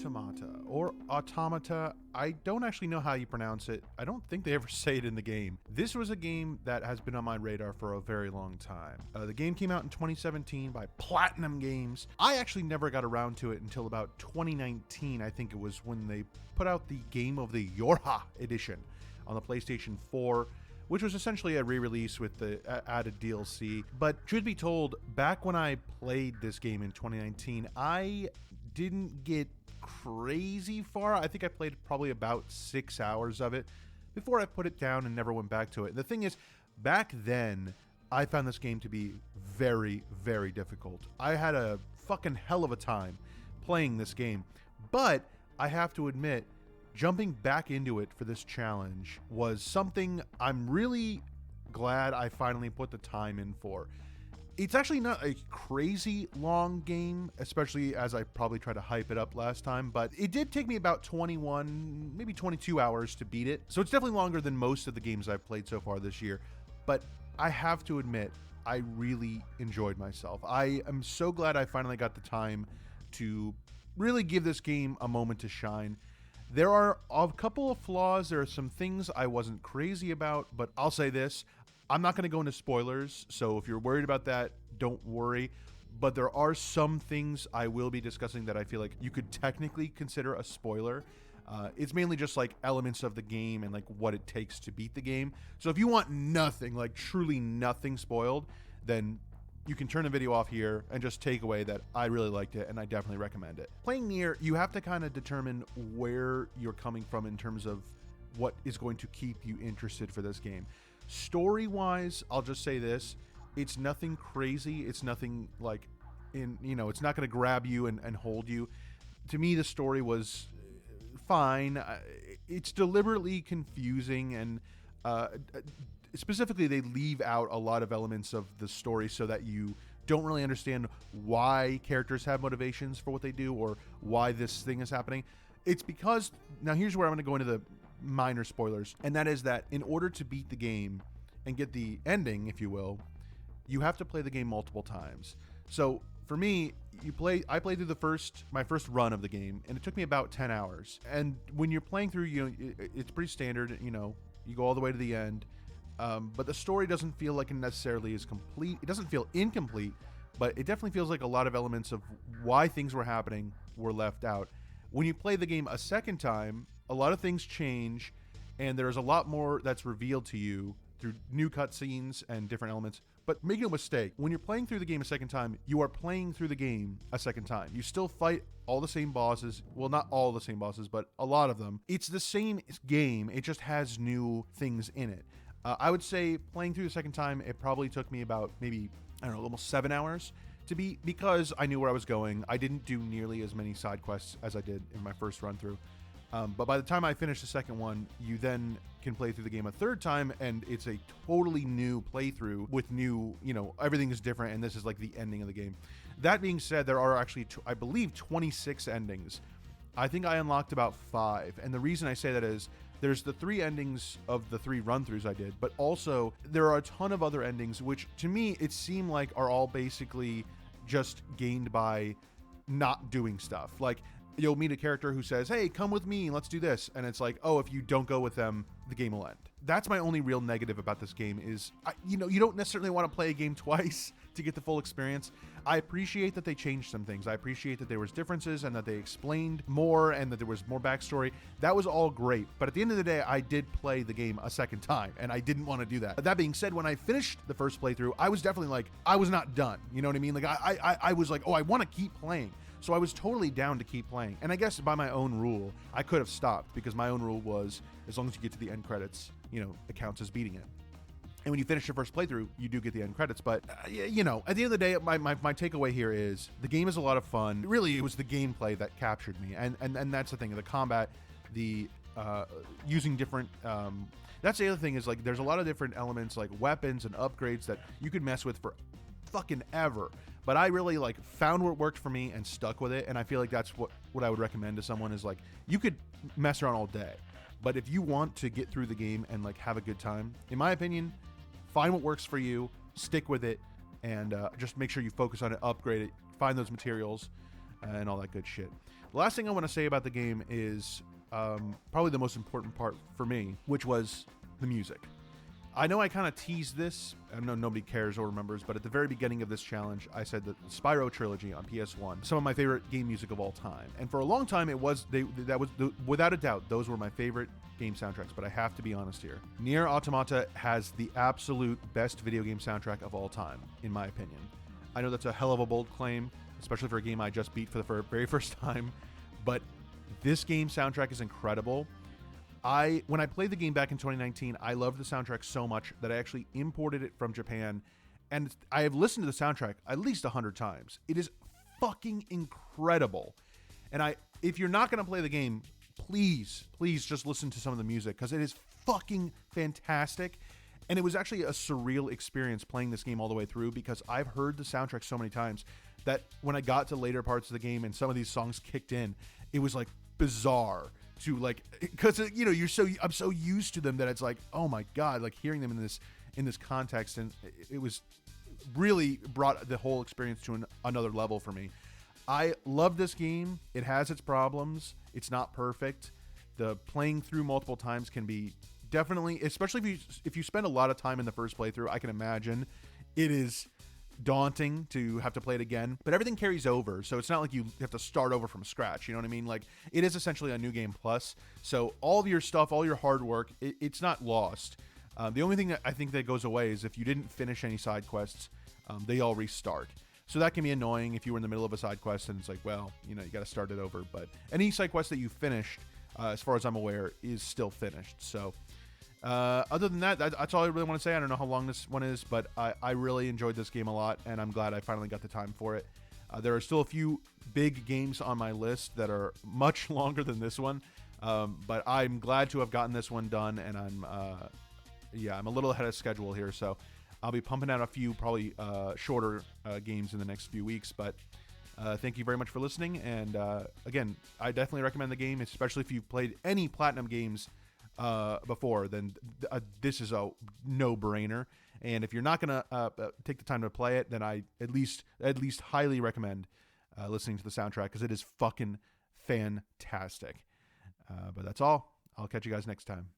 Automata, or Automata. I don't actually know how you pronounce it. I don't think they ever say it in the game. This was a game that has been on my radar for a very long time. The game came out in 2017 by Platinum Games. I actually never got around to it until about 2019. I think it was when they put out the Game of the Yorha edition on the PlayStation 4, which was essentially a re-release with the added DLC. But truth be told, back when I played this game in 2019, I didn't get crazy far. I think I played probably about 6 hours of it before I put it down and never went back to it. The thing is, back then, I found this game to be very, very difficult. I had a fucking hell of a time playing this game, but I have to admit, jumping back into it for this challenge was something I'm really glad I finally put the time in for. It's actually not a crazy long game, especially as I probably tried to hype it up last time, but it did take me about 21, maybe 22 hours to beat it. So it's definitely longer than most of the games I've played so far this year, but I have to admit, I really enjoyed myself. I am so glad I finally got the time to really give this game a moment to shine. There are a couple of flaws. There are some things I wasn't crazy about, but I'll say this. I'm not going to go into spoilers, so if you're worried about that, don't worry. But there are some things I will be discussing that I feel like you could technically consider a spoiler. It's mainly just like elements of the game and like what it takes to beat the game. So if you want nothing, like truly nothing spoiled, then you can turn the video off here and just take away that I really liked it and I definitely recommend it. Playing NieR, you have to kind of determine where you're coming from in terms of what is going to keep you interested for this game. Story-wise, I'll just say this, it's nothing crazy. It's nothing like, it's not going to grab you and hold you. To me, the story was fine. It's deliberately confusing and specifically, they leave out a lot of elements of the story so that you don't really understand why characters have motivations for what they do or why this thing is happening. It's because, now here's where I'm going to go into the minor spoilers, and that is that in order to beat the game and get the ending, if you will, you have to play the game multiple times. So for me, I played through my first run of the game, and it took me about 10 hours. And when you're playing through, it's pretty standard, you go all the way to the end. But the story doesn't feel like it necessarily is complete. It doesn't feel incomplete, but it definitely feels like a lot of elements of why things were happening were left out. When you play the game a second time, a lot of things change, and there's a lot more that's revealed to you through new cutscenes and different elements. But make no mistake, when you're playing through the game a second time, you are playing through the game a second time. You still fight all the same bosses. Well, not all the same bosses, but a lot of them. It's the same game. It just has new things in it. I would say playing through the second time, it probably took me about maybe, almost 7 hours to beat because I knew where I was going. I didn't do nearly as many side quests as I did in my first run through. But by the time I finished the second one, you then can play through the game a third time, and it's a totally new playthrough with new, everything is different, and this is like the ending of the game. That being said, there are actually, I believe, 26 endings. I think I unlocked about 5, and the reason I say that is there's the 3 endings of the 3 run-throughs I did, but also there are a ton of other endings, which to me, it seemed like are all basically just gained by not doing stuff. Like, you'll meet a character who says, hey, come with me, let's do this. And it's like, oh, if you don't go with them, the game will end. That's my only real negative about this game is, you don't necessarily want to play a game twice to get the full experience. I appreciate that they changed some things. I appreciate that there was differences and that they explained more and that there was more backstory. That was all great. But at the end of the day, I did play the game a second time and I didn't want to do that. But that being said, when I finished the first playthrough, I was definitely like, I was not done. You know what I mean? Like I was like, oh, I want to keep playing. So I was totally down to keep playing. And I guess by my own rule, I could have stopped because my own rule was as long as you get to the end credits, it counts as beating it. And when you finish your first playthrough, you do get the end credits. But, at the end of the day, my takeaway here is the game is a lot of fun. Really, it was the gameplay that captured me. And that's the thing. The combat, the using different... that's the other thing is, like, there's a lot of different elements, like weapons and upgrades that you could mess with for fucking ever. But I really, found what worked for me and stuck with it. And I feel like that's what I would recommend to someone is, you could mess around all day. But if you want to get through the game and, have a good time, in my opinion... find what works for you, stick with it, and just make sure you focus on it, upgrade it, find those materials, and all that good shit. The last thing I want to say about the game is probably the most important part for me, which was the music. I know I kind of teased this. I know nobody cares or remembers, but at the very beginning of this challenge, I said that the Spyro trilogy on PS1, some of my favorite game music of all time. And for a long time, without a doubt, those were my favorite game soundtracks. But I have to be honest here. NieR Automata has the absolute best video game soundtrack of all time, in my opinion. I know that's a hell of a bold claim, especially for a game I just beat for the very first time. But this game soundtrack is incredible. When I played the game back in 2019, I loved the soundtrack so much that I actually imported it from Japan, and I have listened to the soundtrack at least 100 times. It is fucking incredible. And if you're not going to play the game, please just listen to some of the music, because it is fucking fantastic. And it was actually a surreal experience playing this game all the way through, because I've heard the soundtrack so many times that when I got to later parts of the game and some of these songs kicked in, it was like bizarre. To like, because I'm so used to them that it's like, oh my god, like hearing them in this context, and it was really brought the whole experience to another level for me. I love this game. It has its problems. It's not perfect. The playing through multiple times can be definitely, especially if you spend a lot of time in the first playthrough, I can imagine it is daunting to have to play it again, but everything carries over, so it's not like you have to start over from scratch, you know what I mean? Like, it is essentially a new game plus, so all of your stuff, all your hard work, it's not lost. The only thing that I think that goes away is if you didn't finish any side quests, they all restart. So that can be annoying if you were in the middle of a side quest and it's like, well, you got to start it over, but any side quest that you finished, as far as I'm aware, is still finished. So other than that, that's all I really want to say. I don't know how long this one is, but I really enjoyed this game a lot, and I'm glad I finally got the time for it. There are still a few big games on my list that are much longer than this one, but I'm glad to have gotten this one done, and I'm a little ahead of schedule here, so I'll be pumping out a few probably shorter games in the next few weeks, but thank you very much for listening, and again, I definitely recommend the game, especially if you've played any Platinum games before, then this is a no-brainer. And if you're not gonna take the time to play it, then I at least highly recommend listening to the soundtrack, because it is fucking fantastic. But that's all. I'll catch you guys next time.